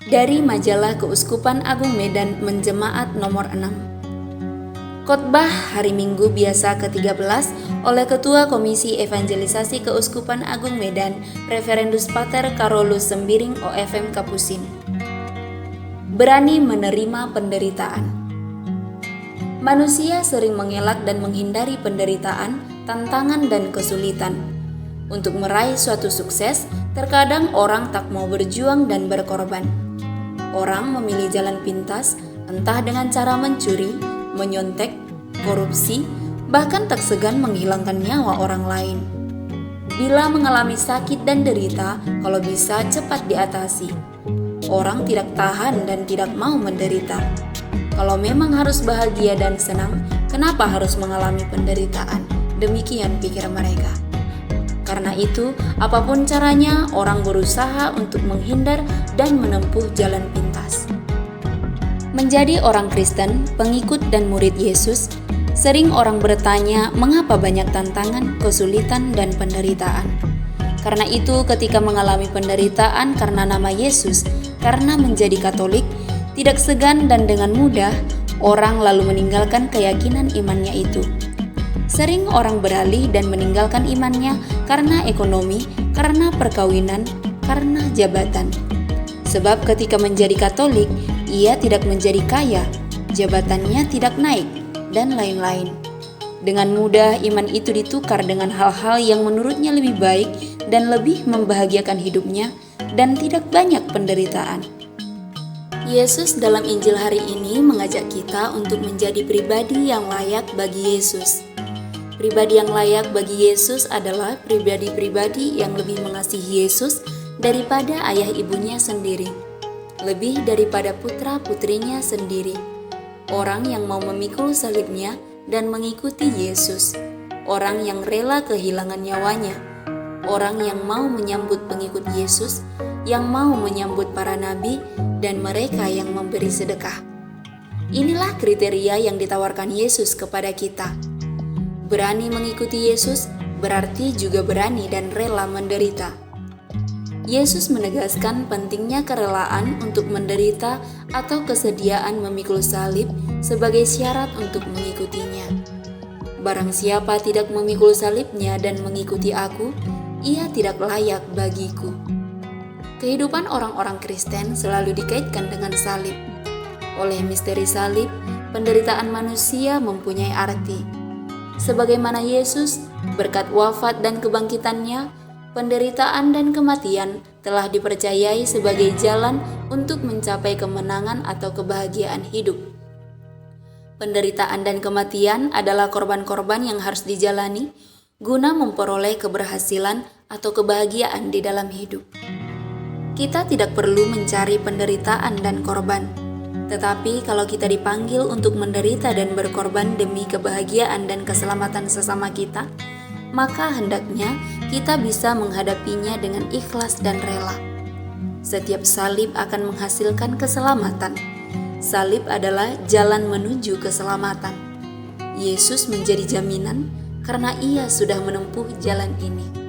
Dari majalah Keuskupan Agung Medan Menjemaat nomor 6. Khotbah hari Minggu biasa ke-13 oleh Ketua Komisi Evangelisasi Keuskupan Agung Medan, Reverendus Pater Carolus Sembiring OFM Kapusin. Berani menerima penderitaan. Manusia sering mengelak dan menghindari penderitaan, tantangan dan kesulitan. Untuk meraih suatu sukses, terkadang orang tak mau berjuang dan berkorban. Orang memilih jalan pintas, entah dengan cara mencuri, menyontek, korupsi, bahkan tak segan menghilangkan nyawa orang lain. Bila mengalami sakit dan derita, kalau bisa cepat diatasi. Orang tidak tahan dan tidak mau menderita. Kalau memang harus bahagia dan senang, kenapa harus mengalami penderitaan? Demikian pikir mereka. Karena itu, apapun caranya, orang berusaha untuk menghindar dan menempuh jalan pintas. Menjadi orang Kristen, pengikut dan murid Yesus, sering orang bertanya mengapa banyak tantangan, kesulitan, dan penderitaan. Karena itu, ketika mengalami penderitaan karena nama Yesus, karena menjadi Katolik, tidak segan dan dengan mudah, orang lalu meninggalkan keyakinan imannya itu. Sering orang beralih dan meninggalkan imannya karena ekonomi, karena perkawinan, karena jabatan. Sebab ketika menjadi Katolik, ia tidak menjadi kaya, jabatannya tidak naik, dan lain-lain. Dengan mudah iman itu ditukar dengan hal-hal yang menurutnya lebih baik dan lebih membahagiakan hidupnya, dan tidak banyak penderitaan. Yesus dalam Injil hari ini mengajak kita untuk menjadi pribadi yang layak bagi Yesus. Pribadi yang layak bagi Yesus adalah pribadi-pribadi yang lebih mengasihi Yesus daripada ayah ibunya sendiri, lebih daripada putra-putrinya sendiri. Orang yang mau memikul salibnya dan mengikuti Yesus. Orang yang rela kehilangan nyawanya. Orang yang mau menyambut pengikut Yesus, yang mau menyambut para nabi, dan mereka yang memberi sedekah. Inilah kriteria yang ditawarkan Yesus kepada kita. Berani mengikuti Yesus berarti juga berani dan rela menderita. Yesus menegaskan pentingnya kerelaan untuk menderita atau kesediaan memikul salib sebagai syarat untuk mengikutinya. Barang siapa tidak memikul salibnya dan mengikuti aku, ia tidak layak bagiku. Kehidupan orang-orang Kristen selalu dikaitkan dengan salib. Oleh misteri salib, penderitaan manusia mempunyai arti. Sebagaimana Yesus, berkat wafat dan kebangkitannya, penderitaan dan kematian telah dipercayai sebagai jalan untuk mencapai kemenangan atau kebahagiaan hidup. Penderitaan dan kematian adalah korban-korban yang harus dijalani guna memperoleh keberhasilan atau kebahagiaan di dalam hidup. Kita tidak perlu mencari penderitaan dan korban. Tetapi kalau kita dipanggil untuk menderita dan berkorban demi kebahagiaan dan keselamatan sesama kita, maka hendaknya kita bisa menghadapinya dengan ikhlas dan rela. Setiap salib akan menghasilkan keselamatan. Salib adalah jalan menuju keselamatan. Yesus menjadi jaminan karena ia sudah menempuh jalan ini.